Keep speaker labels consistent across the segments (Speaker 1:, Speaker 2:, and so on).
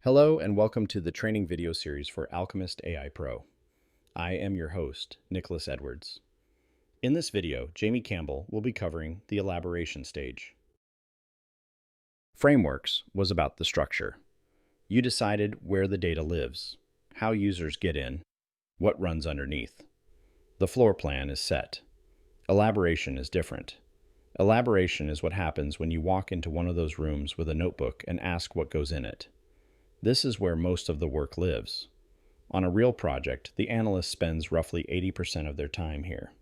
Speaker 1: Hello and welcome to the training video series for Alchemist AI Pro. I am your host, Nicholas Edwards. In this video, Jamie Campbell will be covering the elaboration stage. Frameworks was about the structure. You decided where the data lives, how users get in, what runs underneath. The floor plan is set. Elaboration is different. Elaboration is what happens when you walk into one of those rooms with a notebook and ask what goes in it. This is where most of the work lives. On a real project, the analyst spends roughly 80% of their time here.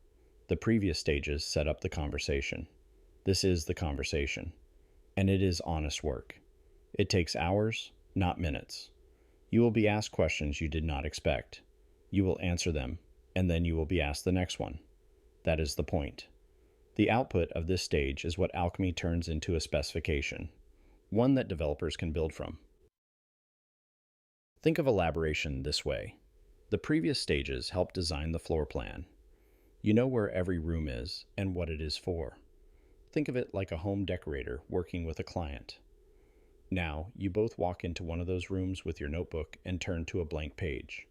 Speaker 1: The previous stages set up the conversation. This is the conversation. And it is honest work. It takes hours, not minutes. You will be asked questions you did not expect. You will answer them, and then you will be asked the next one. That is the point. The output of this stage is what alchemy turns into a specification, one that developers can build from. Think of elaboration this way. The previous stages help design the floor plan. You know where every room is and what it is for. Think of it like a home decorator working with a client. Now, you both walk into one of those rooms with your notebook and turn to a blank page.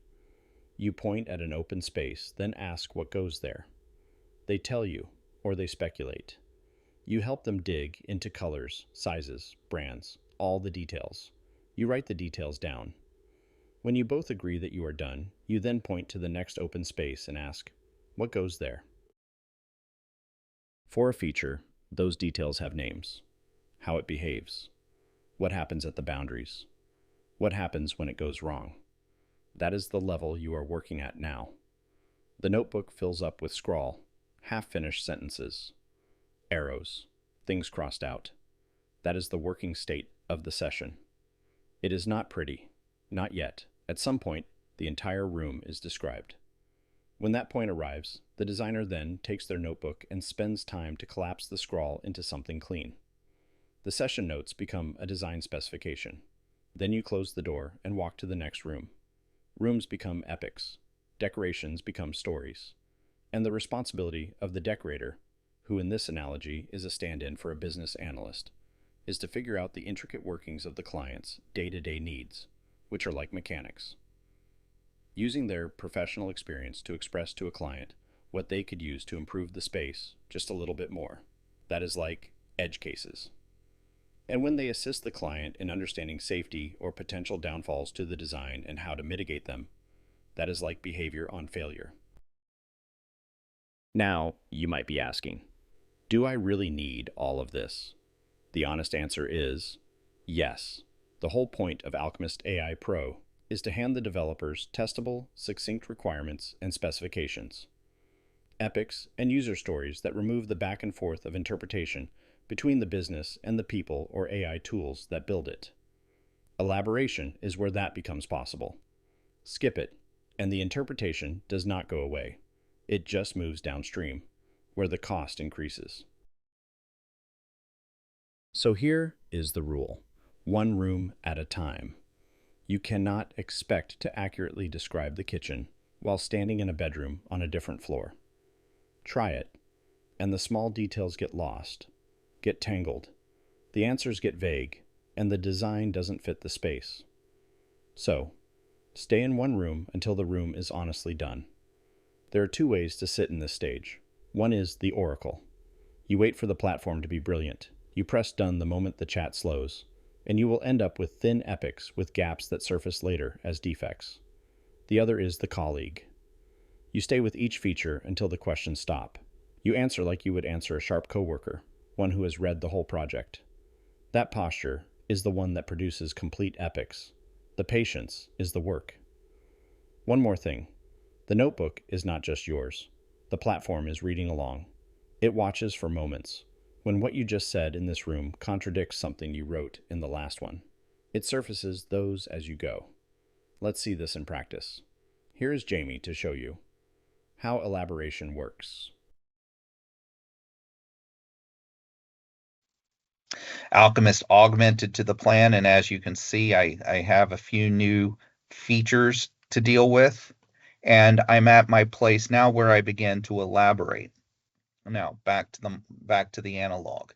Speaker 1: You point at an open space, then ask what goes there. They tell you, or they speculate. You help them dig into colors, sizes, brands, all the details. You write the details down. When you both agree that you are done, you then point to the next open space and ask, what goes there? For a feature, those details have names. How it behaves. What happens at the boundaries. What happens when it goes wrong. That is the level you are working at now. The notebook fills up with scrawl, half-finished sentences, arrows, things crossed out. That is the working state of the session. It is not pretty. Not yet. At some point, the entire room is described. When that point arrives, the designer then takes their notebook and spends time to collapse the scrawl into something clean. The session notes become a design specification. Then you close the door and walk to the next room. Rooms become epics. Decorations become stories. And the responsibility of the decorator, who in this analogy is a stand-in for a business analyst, is to figure out the intricate workings of the client's day-to-day needs, which are like mechanics. Using their professional experience to express to a client what they could use to improve the space just a little bit more. That is like edge cases. And when they assist the client in understanding safety or potential downfalls to the design and how to mitigate them, that is like behavior on failure. Now, you might be asking, do I really need all of this? The honest answer is yes. The whole point of Alchemist AI Pro is to hand the developers testable, succinct requirements and specifications, epics, and user stories that remove the back and forth of interpretation between the business and the people or AI tools that build it. Elaboration is where that becomes possible. Skip it, and the interpretation does not go away. It just moves downstream, where the cost increases. So here is the rule. One room at a time. You cannot expect to accurately describe the kitchen while standing in a bedroom on a different floor. Try it, and the small details get lost, get tangled, the answers get vague, and the design doesn't fit the space. So, stay in one room until the room is honestly done. There are two ways to sit in this stage. One is the oracle. You wait for the platform to be brilliant. You press done the moment the chat slows, and you will end up with thin epics with gaps that surface later as defects. The other is the colleague. You stay with each feature until the questions stop. You answer like you would answer a sharp coworker, one who has read the whole project. That posture is the one that produces complete epics. The patience is the work. One more thing. The notebook is not just yours. The platform is reading along. It watches for moments when what you just said in this room contradicts something you wrote in the last one. It surfaces those as you go. Let's see this in practice. Here is Jamie to show you how elaboration works.
Speaker 2: Alchemist augmented to the plan, and as you can see, I have a few new features to deal with, and I'm at my place now where I begin to elaborate. Now back to the analog.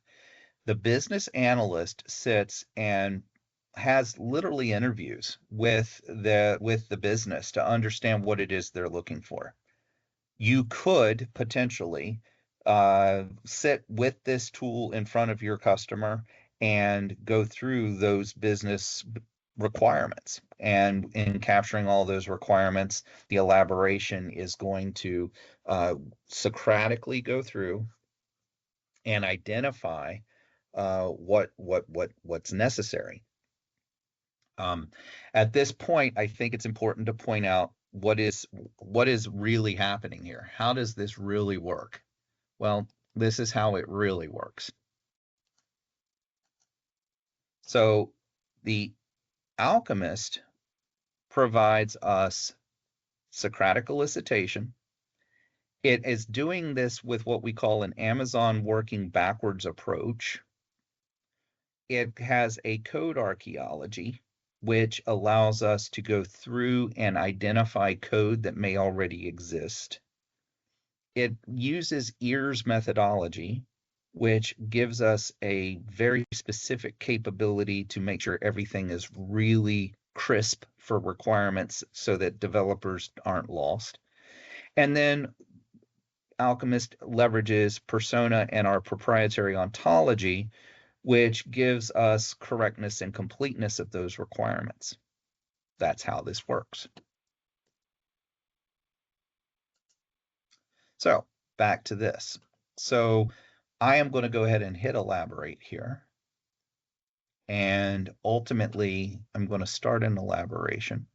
Speaker 2: The business analyst sits and has literally interviews with the business to understand what it is they're looking for. You could potentially sit with this tool in front of your customer and go through those business requirements. And in capturing all those requirements, the elaboration is going to Socratically go through and identify what's necessary. At this point, I think it's important to point out what is really happening here. How does this really work? Well, this is how it really works. So the Alchemist provides us Socratic elicitation. It is doing this with what we call an Amazon working backwards approach. It has a code archaeology, which allows us to go through and identify code that may already exist. It uses ears methodology, which gives us a very specific capability to make sure everything is really crisp for requirements so that developers aren't lost. And then Alchemist leverages persona and our proprietary ontology, which gives us correctness and completeness of those requirements. That's how this works. So back to this. So I am going to go ahead and hit elaborate here. And ultimately, I'm going to start an elaboration.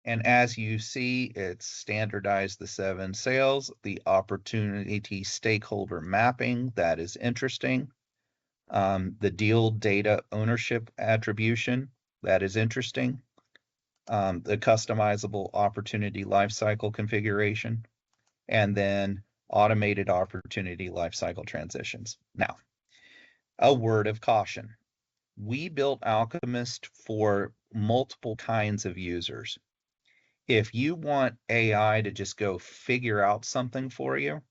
Speaker 2: And as you see, it's standardized the 7 sales, the opportunity stakeholder mapping, that is interesting. The deal data ownership attribution, that is interesting. The customizable opportunity lifecycle configuration, and then automated opportunity lifecycle transitions. Now, a word of caution. We built Alchemist for multiple kinds of users. If you want AI to just go figure out something for you,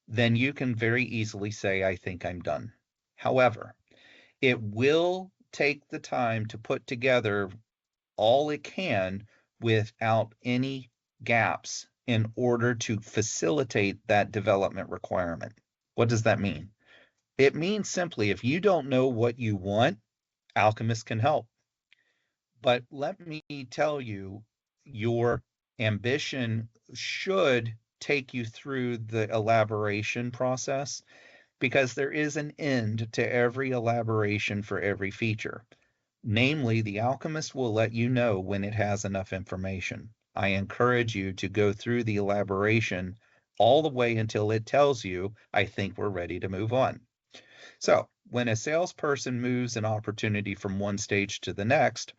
Speaker 2: then you can very easily say, I think I'm done. However, it will take the time to put together all it can without any gaps in order to facilitate that development requirement. What does that mean? It means simply if you don't know what you want, Alchemist can help. But let me tell you, your ambition should take you through the elaboration process, because there is an end to every elaboration for every feature. Namely, the Alchemist will let you know when it has enough information. I encourage you to go through the elaboration all the way until it tells you, I think we're ready to move on. So when a salesperson moves an opportunity from one stage to the next,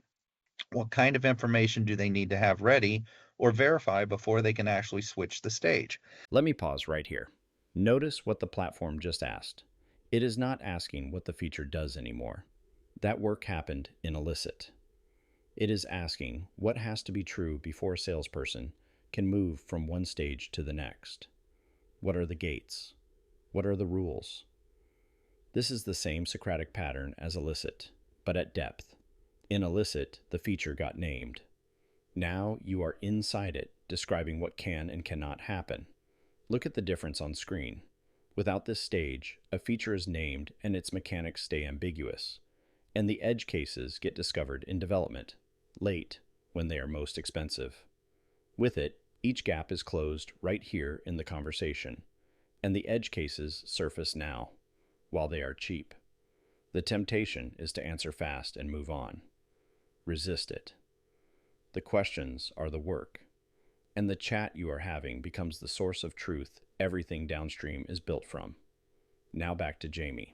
Speaker 2: what kind of information do they need to have ready or verify before they can actually switch the stage?
Speaker 1: Let me pause right here. Notice what the platform just asked. It is not asking what the feature does anymore. That work happened in elicit. It is asking what has to be true before a salesperson can move from one stage to the next. What are the gates? What are the rules? This is the same Socratic pattern as elicit, but at depth. In elicit, the feature got named. Now you are inside it, describing what can and cannot happen. Look at the difference on screen. Without this stage, a feature is named and its mechanics stay ambiguous, and the edge cases get discovered in development, late, when they are most expensive. With it, each gap is closed right here in the conversation, and the edge cases surface now, while they are cheap. The temptation is to answer fast and move on. Resist it. The questions are the work, and the chat you are having becomes the source of truth everything downstream is built from. Now back to Jamie.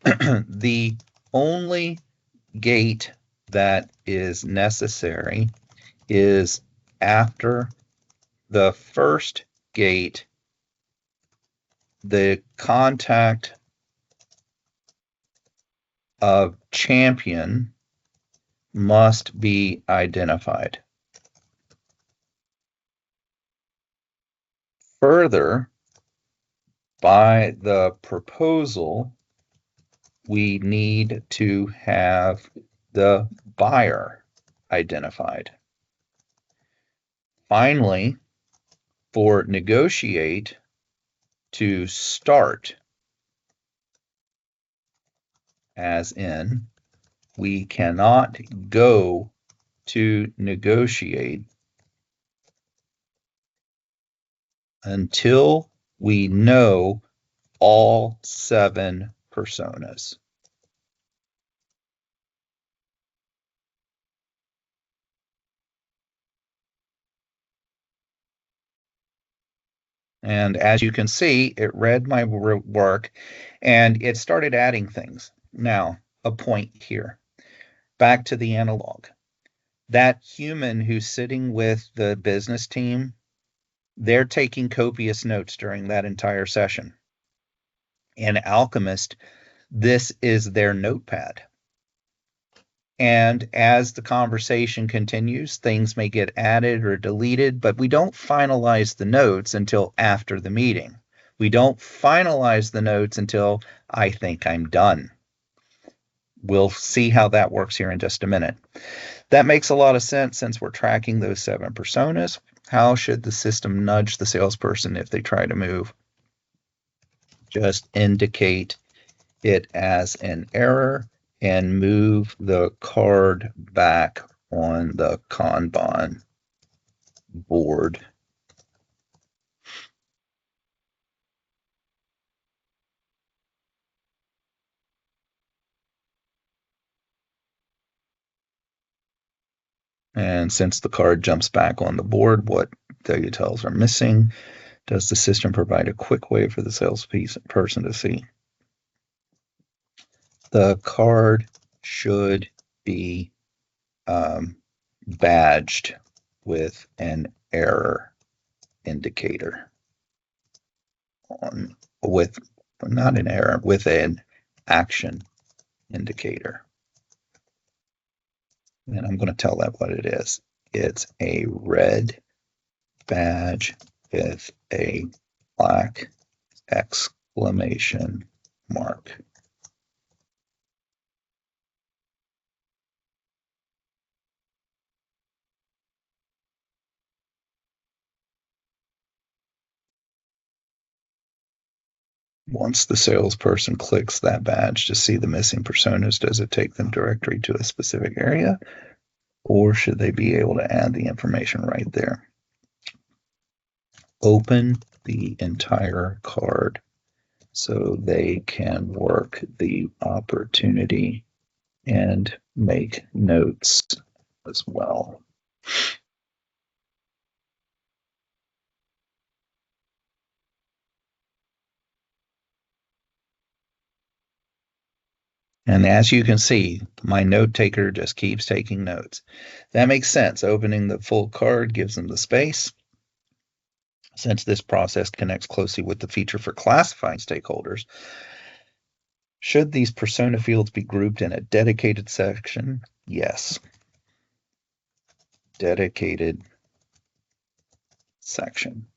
Speaker 2: The only gate that is necessary is after the first gate, the contact of champion must be identified. Further, by the proposal, we need to have the buyer identified. Finally, for negotiate to start, as in, we cannot go to negotiate until we know all 7 personas. And as you can see, it read my work and it started adding things. Now, a point here. Back to the analog. That human who's sitting with the business team, they're taking copious notes during that entire session. In Alchemist, this is their notepad. And as the conversation continues, things may get added or deleted, but we don't finalize the notes until after the meeting. We don't finalize the notes until I think I'm done. We'll see how that works here in just a minute. That makes a lot of sense since we're tracking those 7 personas. How should the system nudge the salesperson if they try to move? Just indicate it as an error and move the card back on the Kanban board. And since the card jumps back on the board, what details are missing? Does the system provide a quick way for the salesperson to see? The card should be badged with an error indicator with not an error, with an action indicator. And I'm going to tell that what it is. It's a red badge with a black exclamation mark. Once the salesperson clicks that badge to see the missing personas, does it take them directly to a specific area, or should they be able to add the information right there? Open the entire card so they can work the opportunity and make notes as well. And as you can see, my note taker just keeps taking notes. That makes sense. Opening the full card gives them the space. Since this process connects closely with the feature for classifying stakeholders, should these persona fields be grouped in a dedicated section? Yes. Dedicated section.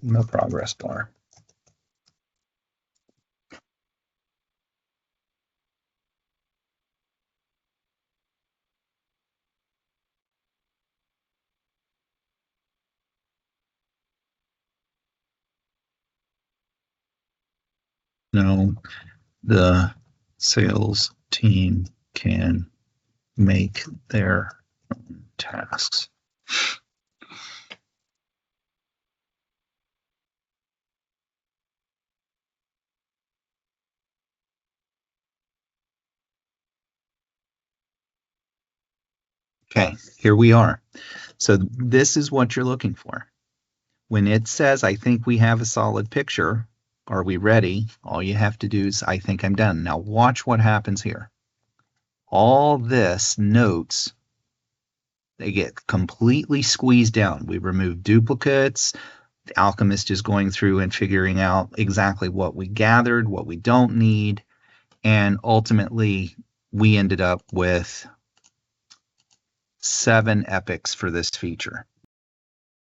Speaker 2: No progress bar. No, the sales team can make their own tasks. Okay, here we are. So this is what you're looking for. When it says, I think we have a solid picture, are we ready? All you have to do is, I think I'm done. Now watch what happens here. All this notes They get completely squeezed down. We remove duplicates. The Alchemist is going through and figuring out exactly what we gathered, what we don't need, and ultimately we ended up with 7 epics for this feature.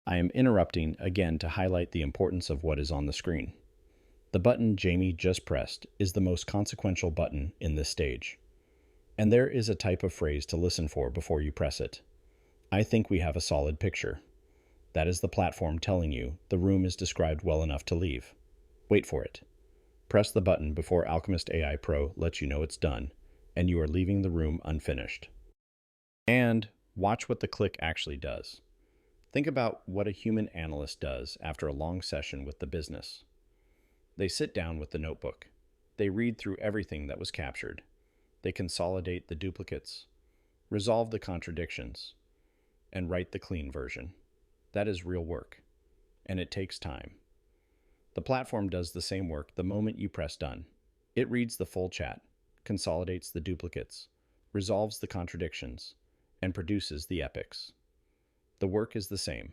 Speaker 1: I am interrupting again to highlight the importance of what is on the screen. The button Jamie just pressed is the most consequential button in this stage. And there is a type of phrase to listen for before you press it. I think we have a solid picture. That is the platform telling you the room is described well enough to leave. Wait for it. Press the button before Alchemist AI Pro lets you know it's done, and you are leaving the room unfinished. And watch what the click actually does. Think about what a human analyst does after a long session with the business. They sit down with the notebook. They read through everything that was captured. They consolidate the duplicates, resolve the contradictions, and write the clean version. That is real work, and it takes time. The platform does the same work the moment you press done. It reads the full chat, consolidates the duplicates, resolves the contradictions, and produces the epics. The work is the same.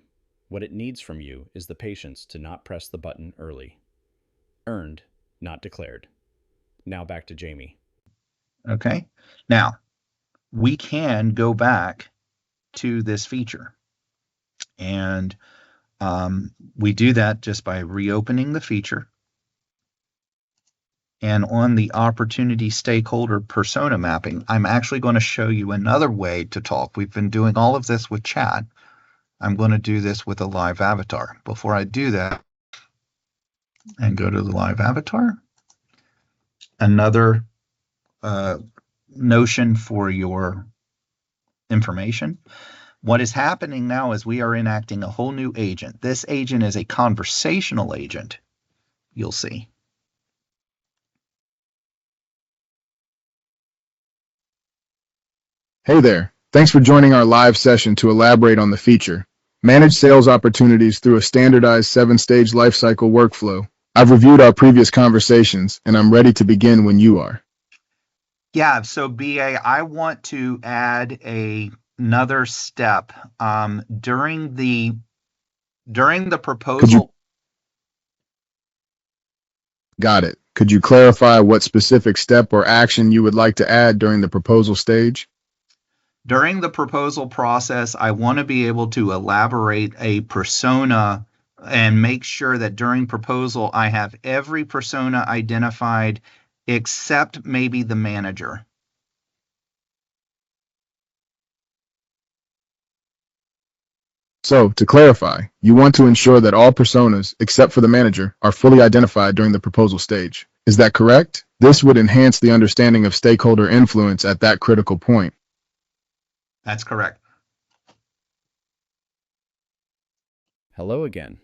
Speaker 1: What it needs from you is the patience to not press the button early. Earned, not declared. Now back to Jamie.
Speaker 2: Okay. Now, we can go back to this feature. And we do that just by reopening the feature. And on the opportunity stakeholder persona mapping, I'm actually going to show you another way to talk. We've been doing all of this with chat. I'm going to do this with a live avatar. Before I do that, and go to the live avatar, another notion for your information. What is happening now is we are enacting a whole new agent. This agent is a conversational agent, you'll see.
Speaker 3: Hey there. Thanks for joining our live session to elaborate on the feature. Manage sales opportunities through a standardized 7-stage lifecycle workflow. I've reviewed our previous conversations, and I'm ready to begin when you are.
Speaker 2: Yeah, so BA, I want to add another step. During the proposal.
Speaker 3: Got it. Could you clarify what specific step or action you would like to add during the proposal stage?
Speaker 2: During the proposal process, I want to be able to elaborate a persona and make sure that during proposal, I have every persona identified except maybe the manager.
Speaker 3: So, to clarify, you want to ensure that all personas, except for the manager, are fully identified during the proposal stage. Is that correct? This would enhance the understanding of stakeholder influence at that critical point.
Speaker 2: That's correct.
Speaker 1: Hello again.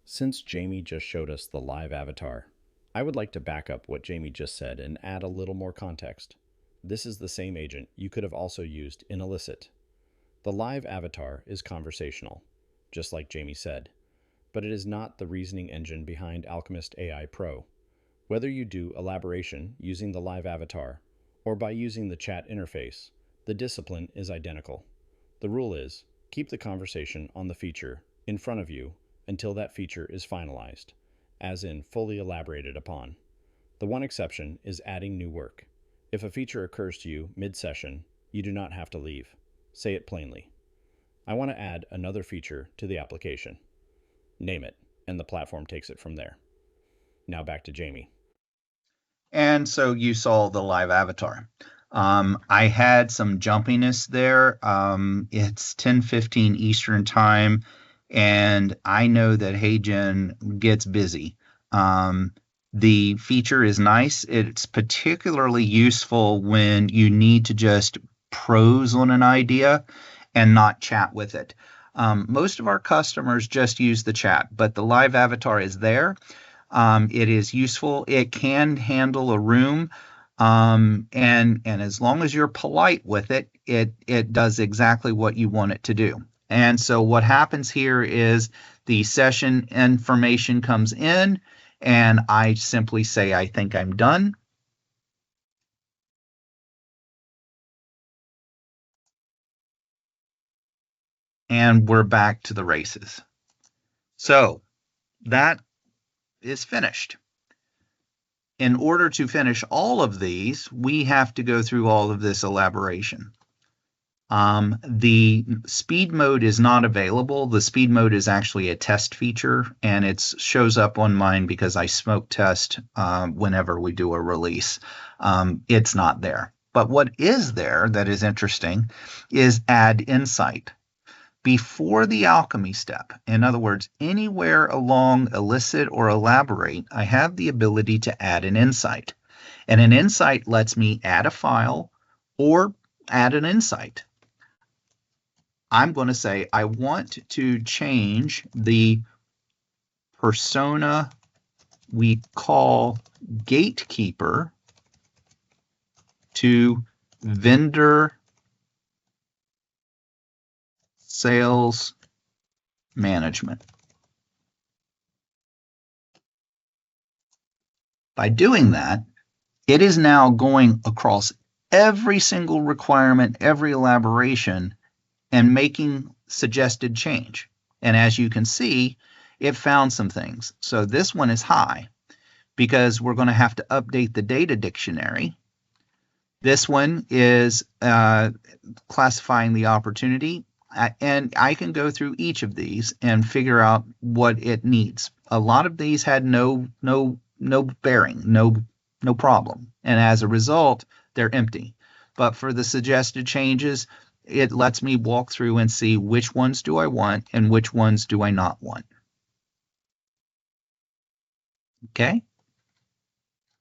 Speaker 1: Since Jamie just showed us the live avatar, I would like to back up what Jamie just said and add a little more context. This is the same agent you could have also used in Elicit. The live avatar is conversational, just like Jamie said, but it is not the reasoning engine behind Alchemist AI Pro. Whether you do elaboration using the live avatar or by using the chat interface, the discipline is identical. The rule is, keep the conversation on the feature in front of you until that feature is finalized, as in fully elaborated upon. The one exception is adding new work. If a feature occurs to you mid-session, you do not have to leave. Say it plainly. I want to add another feature to the application. Name it, and the platform takes it from there. Now back to Jamie.
Speaker 2: And so you saw the live avatar. I had some jumpiness there. It's 10:15 Eastern time, and I know that HeyGen gets busy. The feature is nice. It's particularly useful when you need to just prose on an idea and not chat with it. Most of our customers just use the chat, but the live avatar is there. It is useful. It can handle a room. And as long as you're polite with it, it does exactly what you want it to do. And so what happens here is the session information comes in, and I simply say, I think I'm done. and we're back to the races. So that is finished. In order to finish all of these, we have to go through all of this elaboration. The speed mode is not available. The speed mode is actually a test feature, and it shows up on mine because I smoke test whenever we do a release. It's not there. But what is there that is interesting is add insight. Before the alchemy step, in other words, anywhere along elicit or elaborate, I have the ability to add an insight. And an insight lets me add a file or add an insight. I'm going to say I want to change the persona we call gatekeeper to vendor sales management. By doing that, it is now going across every single requirement, every elaboration, and making suggested change. And as you can see, it found some things. So this one is high because we're going to have to update the data dictionary. This one is classifying the opportunity. And I can go through each of these and figure out what it needs. A lot of these had no bearing, no problem. And as a result, they're empty. But for the suggested changes, it lets me walk through and see which ones do I want and which ones do I not want. Okay?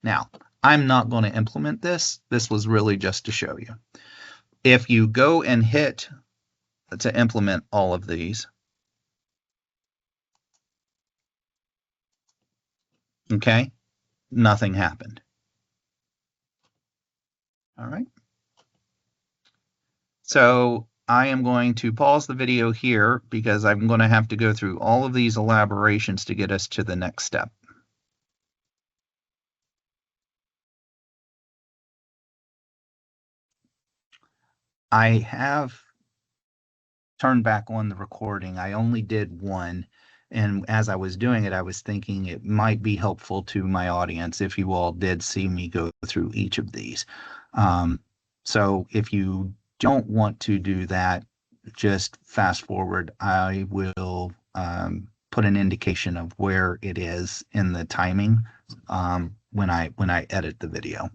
Speaker 2: Now, I'm not going to implement this. This was really just to show you. If you go and hit to implement all of these, okay, nothing happened. All right. So I am going to pause the video here because I'm going to have to go through all of these elaborations to get us to the next step. I have turned back on the recording. I only did one. And as I was doing it, I was thinking it might be helpful to my audience if you all did see me go through each of these. So if you don't want to do that, just fast forward. I will put an indication of where it is in the timing when I edit the video.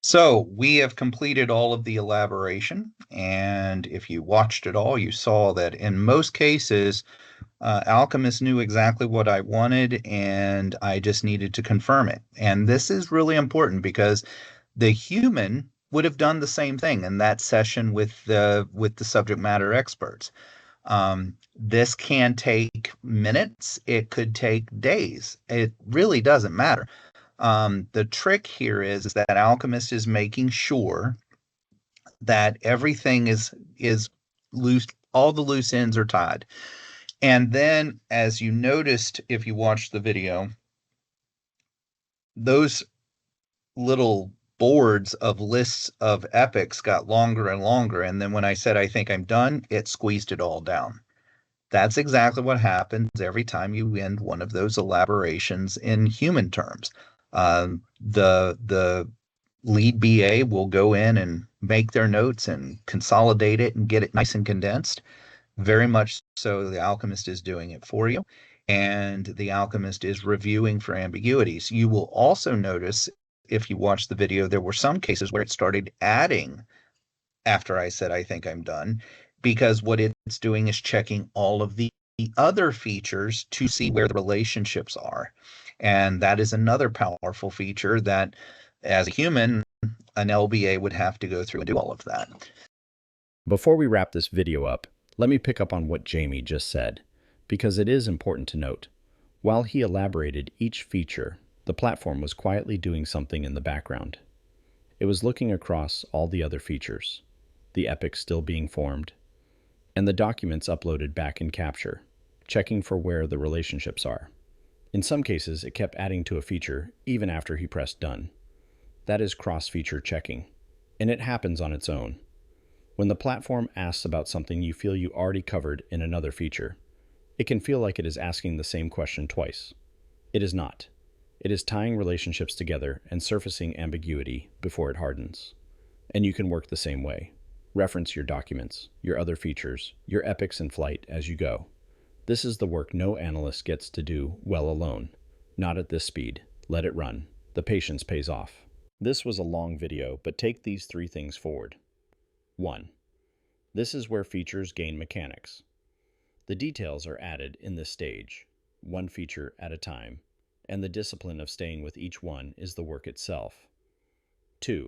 Speaker 2: So we have completed all of the elaboration, and if you watched it all, you saw that in most cases, Alchemist knew exactly what I wanted, and I just needed to confirm it. And this is really important because the human would have done the same thing in that session with the subject matter experts. This can take minutes. It could take days. It really doesn't matter. The trick here is that Alchemist is making sure that everything is loose, all the loose ends are tied. And then, as you noticed, if you watched the video, those little boards of lists of epics got longer and longer. And then when I said, I think I'm done, it squeezed it all down. That's exactly what happens every time you end one of those elaborations in human terms. The lead BA will go in and make their notes and consolidate it and get it nice and condensed. Very much so, the alchemist is doing it for you, and the alchemist is reviewing for ambiguities. You will also notice, if you watch the video, there were some cases where it started adding after I said, I think I'm done, because what it's doing is checking all of the other features to see where the relationships are. And that is another powerful feature that, as a human, an LBA would have to go through and do all of that.
Speaker 1: Before we wrap this video up, let me pick up on what Jamie just said, because it is important to note. While he elaborated each feature, the platform was quietly doing something in the background. It was looking across all the other features, the epics still being formed, and the documents uploaded back in Capture, checking for where the relationships are. In some cases, it kept adding to a feature even after he pressed done. That is cross-feature checking, and it happens on its own. When the platform asks about something you feel you already covered in another feature, it can feel like it is asking the same question twice. It is not. It is tying relationships together and surfacing ambiguity before it hardens. And you can work the same way. Reference your documents, your other features, your epics in flight as you go. This is the work no analyst gets to do well alone. Not at this speed. Let it run. The patience pays off. This was a long video, but take these 3 things forward. 1. This is where features gain mechanics. The details are added in this stage, one feature at a time, and the discipline of staying with each one is the work itself. 2.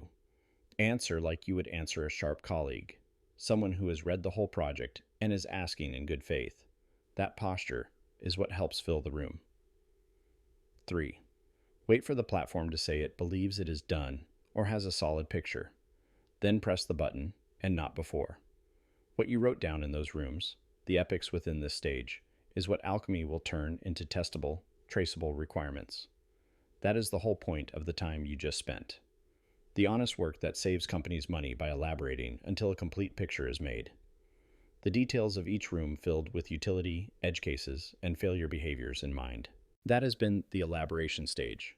Speaker 1: Answer like you would answer a sharp colleague, someone who has read the whole project and is asking in good faith. That posture is what helps fill the room. 3. Wait for the platform to say it believes it is done or has a solid picture. Then press the button, and not before. What you wrote down in those rooms, the epics within this stage, is what alchemy will turn into testable, traceable requirements. That is the whole point of the time you just spent. The honest work that saves companies money by elaborating until a complete picture is made. The details of each room filled with utility, edge cases, and failure behaviors in mind. That has been the elaboration stage.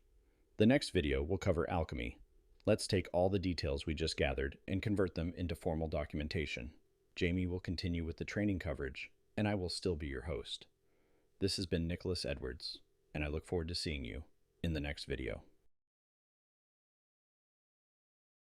Speaker 1: The next video will cover alchemy. Let's take all the details we just gathered and convert them into formal documentation. Jamie will continue with the training coverage, and I will still be your host. This has been Nicholas Edwards, and I look forward to seeing you in the next video.